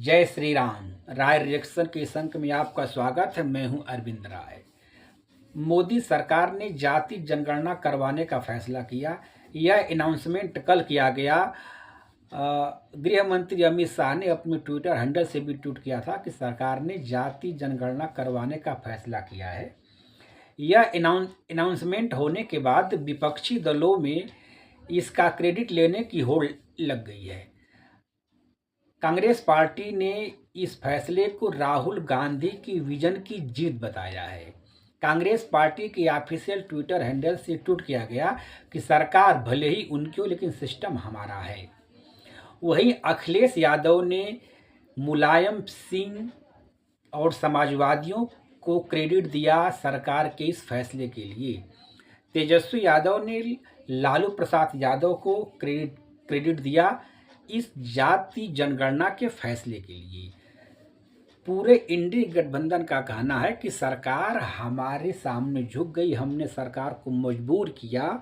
जय श्री राम। राय रिएक्शन के इस अंक में आपका स्वागत है। मैं हूं अरविंद राय। मोदी सरकार ने जाति जनगणना करवाने का फैसला किया। यह अनाउंसमेंट कल किया गया। गृह मंत्री अमित शाह ने अपने ट्विटर हैंडल से भी ट्वीट किया था कि सरकार ने जाति जनगणना करवाने का फैसला किया है। यह अनाउंसमेंट होने के बाद विपक्षी दलों में इसका क्रेडिट लेने की होड़ लग गई है। कांग्रेस पार्टी ने इस फैसले को राहुल गांधी की विजन की जीत बताया है। कांग्रेस पार्टी के ऑफिशियल ट्विटर हैंडल से ट्वीट किया गया कि सरकार भले ही उनकी हो लेकिन सिस्टम हमारा है। वहीं अखिलेश यादव ने मुलायम सिंह और समाजवादियों को क्रेडिट दिया सरकार के इस फैसले के लिए। तेजस्वी यादव ने लालू प्रसाद यादव को क्रेडिट दिया इस जाति जनगणना के फैसले के लिए। पूरे इंडी गठबंधन का कहना है कि सरकार हमारे सामने झुक गई, हमने सरकार को मजबूर किया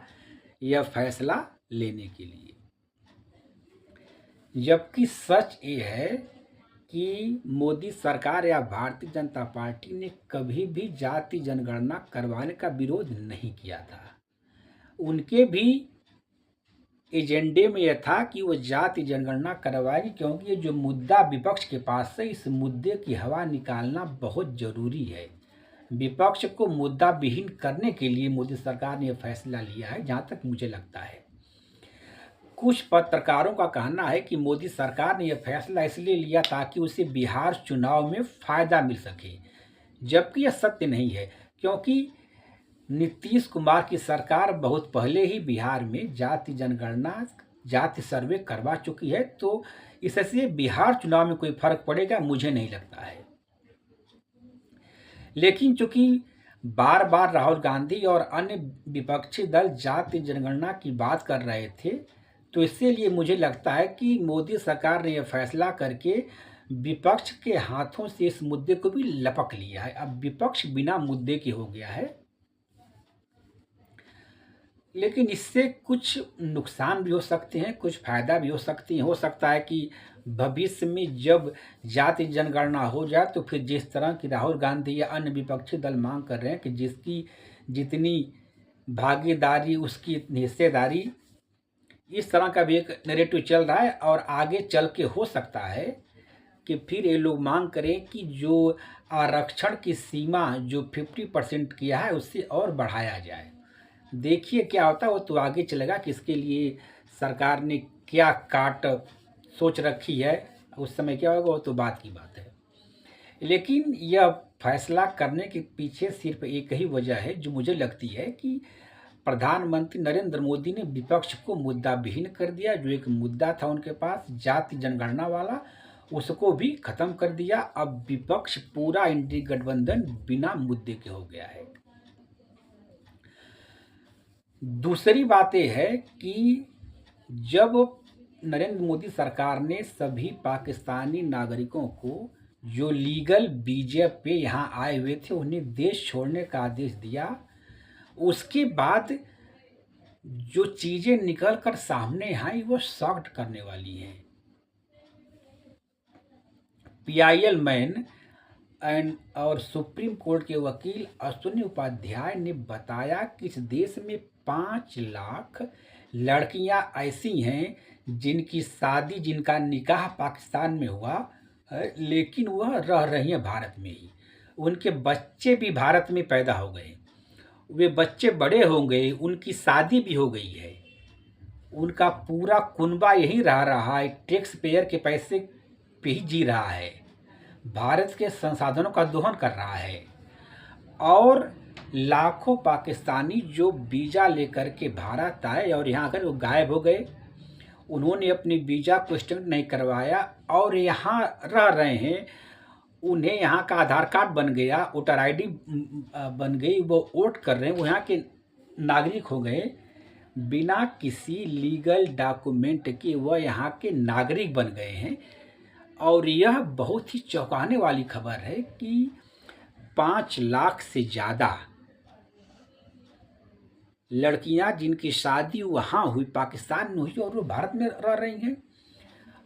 यह फैसला लेने के लिए। जबकि सच ये है कि मोदी सरकार या भारतीय जनता पार्टी ने कभी भी जाति जनगणना करवाने का विरोध नहीं किया था। उनके भी एजेंडे में यह था कि वो जाति जनगणना करवाएगी, क्योंकि ये जो मुद्दा विपक्ष के पास है, इस मुद्दे की हवा निकालना बहुत ज़रूरी है। विपक्ष को मुद्दा विहीन करने के लिए मोदी सरकार ने यह फैसला लिया है, जहाँ तक मुझे लगता है। कुछ पत्रकारों का कहना है कि मोदी सरकार ने यह फैसला इसलिए लिया ताकि उसे बिहार चुनाव में फ़ायदा मिल सके, जबकि यह सत्य नहीं है, क्योंकि नीतीश कुमार की सरकार बहुत पहले ही बिहार में जाति जनगणना जाति सर्वे करवा चुकी है, तो इससे बिहार चुनाव में कोई फर्क पड़ेगा मुझे नहीं लगता है। लेकिन चूंकि बार बार राहुल गांधी और अन्य विपक्षी दल जाति जनगणना की बात कर रहे थे, तो इसीलिए मुझे लगता है कि मोदी सरकार ने यह फैसला करके विपक्ष के हाथों से इस मुद्दे को भी लपक लिया है। अब विपक्ष बिना मुद्दे के हो गया है। लेकिन इससे कुछ नुकसान भी हो सकते हैं, कुछ फायदा भी हो सकती है। हो सकता है कि भविष्य में जब जाति जनगणना हो जाए तो फिर जिस तरह की राहुल गांधी या अन्य विपक्षी दल मांग कर रहे हैं कि जिसकी जितनी भागीदारी उसकी इतनी हिस्सेदारी, इस तरह का भी एक नैरेटिव चल रहा है। और आगे चल के हो सकता है कि फिर ये लोग मांग करें कि जो आरक्षण की सीमा जो 50% किया है उससे और बढ़ाया जाए। देखिए क्या होता है, वो तो आगे चलेगा कि इसके लिए सरकार ने क्या काट सोच रखी है, उस समय क्या होगा वो तो बात की बात है। लेकिन यह फैसला करने के पीछे सिर्फ एक ही वजह है जो मुझे लगती है कि प्रधानमंत्री नरेंद्र मोदी ने विपक्ष को मुद्दा विहीन कर दिया। जो एक मुद्दा था उनके पास जाति जनगणना वाला, उसको भी खत्म कर दिया। अब विपक्ष पूरा इंडी गठबंधन बिना मुद्दे के हो गया है। दूसरी बात यह है कि जब नरेंद्र मोदी सरकार ने सभी पाकिस्तानी नागरिकों को जो लीगल वीजा पे यहाँ आए हुए थे उन्हें देश छोड़ने का आदेश दिया, उसके बाद जो चीज़ें निकल कर सामने आई वो शॉक्ड करने वाली हैं। PIL मैन और सुप्रीम कोर्ट के वकील अश्विनी उपाध्याय ने बताया कि इस देश में 5 लाख लड़कियां ऐसी हैं जिनका निकाह पाकिस्तान में हुआ है, लेकिन वह रह रही हैं भारत में ही। उनके बच्चे भी भारत में पैदा हो गए, वे बच्चे बड़े हो गए, उनकी शादी भी हो गई है, उनका पूरा कुनबा यहीं रह रहा है, टैक्स पेयर के पैसे पे ही जी रहा है, भारत के संसाधनों का दोहन कर रहा है। और लाखों पाकिस्तानी जो वीज़ा लेकर के भारत आए और यहाँ आकर वो गायब हो गए, उन्होंने अपनी वीज़ा को एक्सटेंड नहीं करवाया और यहाँ रह रहे हैं। उन्हें यहाँ का आधार कार्ड बन गया, वोटर ID बन गई, वो वोट कर रहे हैं, वो यहाँ के नागरिक हो गए। बिना किसी लीगल डॉक्यूमेंट के वह यहाँ के नागरिक बन गए हैं। और यह बहुत ही चौंकाने वाली खबर है कि 5 लाख से ज़्यादा लड़कियां जिनकी शादी वहाँ हुई, पाकिस्तान में हुई, और वो भारत में रह रही हैं।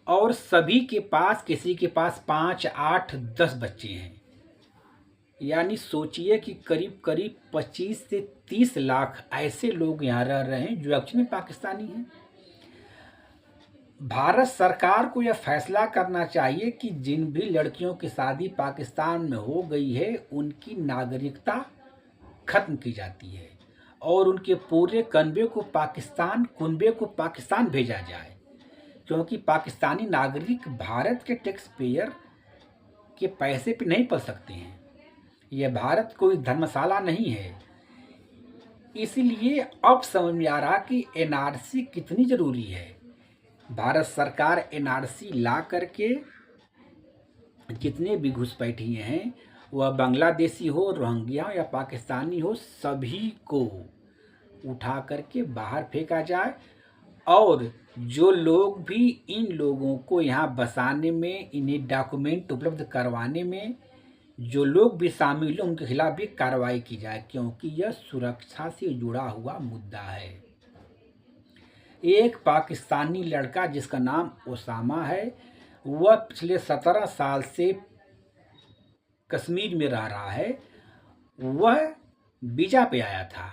और सभी के पास, किसी के पास 5, 8, 10 बच्चे हैं। यानी सोचिए कि करीब करीब 25 से 30 लाख ऐसे लोग यहाँ रह रहे हैं जो एक्चुअली में पाकिस्तानी हैं। भारत सरकार को यह फैसला करना चाहिए कि जिन भी लड़कियों की शादी पाकिस्तान में हो गई है उनकी नागरिकता खत्म की जाती है और उनके पूरे कुनबे को पाकिस्तान भेजा जाए, क्योंकि पाकिस्तानी नागरिक भारत के टैक्स पेयर के पैसे पे नहीं पल सकते हैं। यह भारत कोई धर्मशाला नहीं है। इसलिए अब समझ में आ रहा कि एनआरसी कितनी ज़रूरी है। भारत सरकार एनआरसी ला करके जितने भी घुसपैठिए हैं, वह बांग्लादेशी हो, रोहिंग्या या पाकिस्तानी हो, सभी को उठा करके बाहर फेंका जाए और जो लोग भी इन लोगों को यहाँ बसाने में, इन्हें डॉक्यूमेंट उपलब्ध करवाने में जो लोग भी शामिल हैं उनके खिलाफ भी कार्रवाई की जाए, क्योंकि यह सुरक्षा से जुड़ा हुआ मुद्दा है। एक पाकिस्तानी लड़का जिसका नाम ओसामा है, वह पिछले 17 साल से कश्मीर में रह रहा है। वह वीज़ा पे आया था।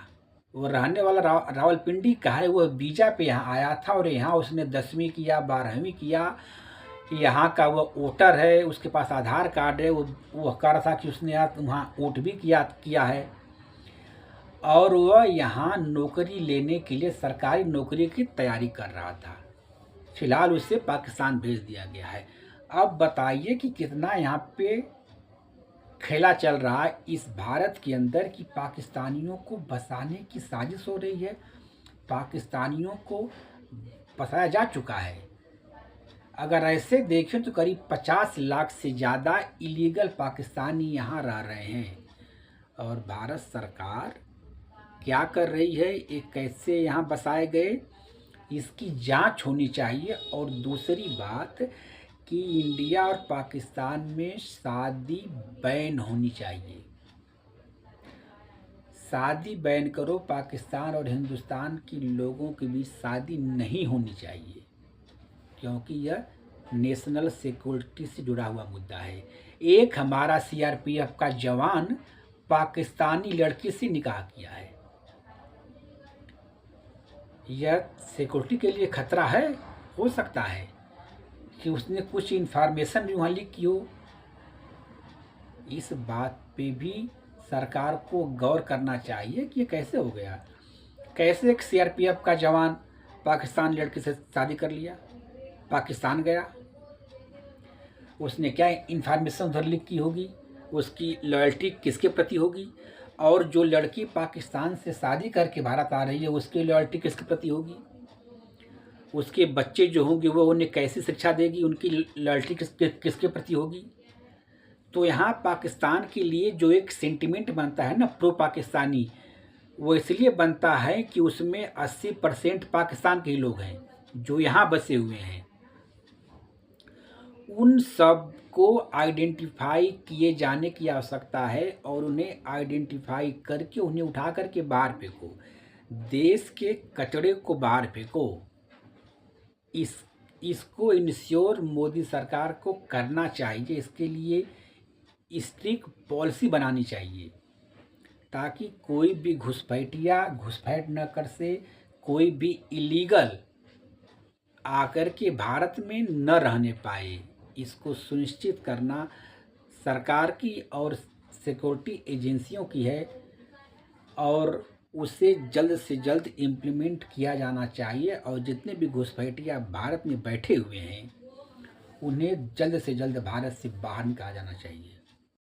वो रहने वाला रावलपिंडी का है। वह वीज़ा पे यहाँ आया था और यहाँ उसने 10वीं किया, 12वीं किया। यहाँ का वह वोटर है, उसके पास आधार कार्ड है। वो कह रहा था कि उसने वहाँ वोट भी किया है और वह यहाँ नौकरी लेने के लिए सरकारी नौकरी की तैयारी कर रहा था। फिलहाल उसे पाकिस्तान भेज दिया गया है। अब बताइए कि कितना यहाँ पे खेला चल रहा है इस भारत के अंदर कि पाकिस्तानियों को बसाने की साजिश हो रही है। पाकिस्तानियों को बसाया जा चुका है। अगर ऐसे देखें तो करीब 50 लाख से ज़्यादा इलीगल पाकिस्तानी यहाँ रह रहे हैं और भारत सरकार क्या कर रही है, ये कैसे यहाँ बसाए गए, इसकी जांच होनी चाहिए। और दूसरी बात कि इंडिया और पाकिस्तान में शादी बैन होनी चाहिए। शादी बैन करो, पाकिस्तान और हिंदुस्तान के लोगों के बीच शादी नहीं होनी चाहिए, क्योंकि यह नेशनल सिक्योरिटी से जुड़ा हुआ मुद्दा है। एक हमारा सीआरपीएफ का जवान पाकिस्तानी लड़की से निकाह किया है। यह सिक्योरिटी के लिए खतरा है। हो सकता है कि उसने कुछ इन्फॉर्मेशन भी वहाँ लीक की हो। इस बात पे भी सरकार को गौर करना चाहिए कि ये कैसे हो गया। कैसे एक सीआरपीएफ का जवान पाकिस्तान लड़की से शादी कर लिया, पाकिस्तान गया, उसने क्या इन्फॉर्मेशन उधर लीक की होगी, उसकी लॉयल्टी किसके प्रति होगी, और जो लड़की पाकिस्तान से शादी करके भारत आ रही है उसकी लॉयल्टी किसके प्रति होगी, उसके बच्चे जो होंगे वो उन्हें कैसी शिक्षा देगी, उनकी लॉयल्टी किसके प्रति होगी। तो यहाँ पाकिस्तान के लिए जो एक सेंटिमेंट बनता है ना, प्रो पाकिस्तानी, वो इसलिए बनता है कि उसमें 80% पाकिस्तान के ही लोग हैं जो यहाँ बसे हुए हैं। उन सब को आइडेंटिफाई किए जाने की आवश्यकता है और उन्हें आइडेंटिफाई करके उन्हें उठा करके बाहर फेंको, देश के कचरे को बाहर फेंको। इसको इंश्योर मोदी सरकार को करना चाहिए। इसके लिए स्ट्रिक्ट पॉलिसी बनानी चाहिए ताकि कोई भी घुसपैठ न कर से, कोई भी इलीगल आकर के भारत में न रहने पाए। इसको सुनिश्चित करना सरकार की और सिक्योरिटी एजेंसियों की है और उसे जल्द से जल्द इम्प्लीमेंट किया जाना चाहिए। और जितने भी घुसपैठिया भारत में बैठे हुए हैं उन्हें जल्द से जल्द भारत से बाहर निकाला जाना चाहिए।